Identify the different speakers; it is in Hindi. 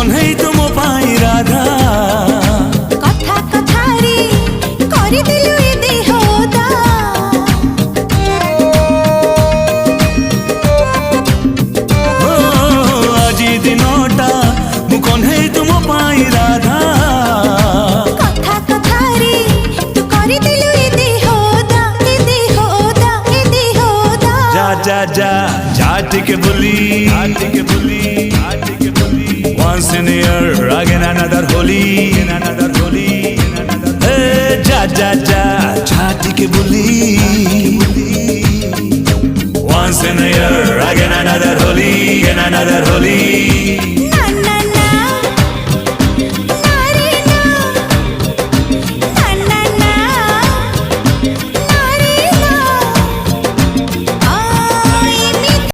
Speaker 1: कन्हई तुम पाई राधा
Speaker 2: कथा कथारी करि दिलु ए देहदा
Speaker 1: ओ आजी दिनोटा मु कन्हई तुम पाई राधा
Speaker 2: कथा कथारी तू करि दिलु ए देहदा ए देहदा ए देहदा
Speaker 1: जा जा जा जा टिके बुली once in a year again another holy hey ja ja ja ja टिके बुली once in a year again another holy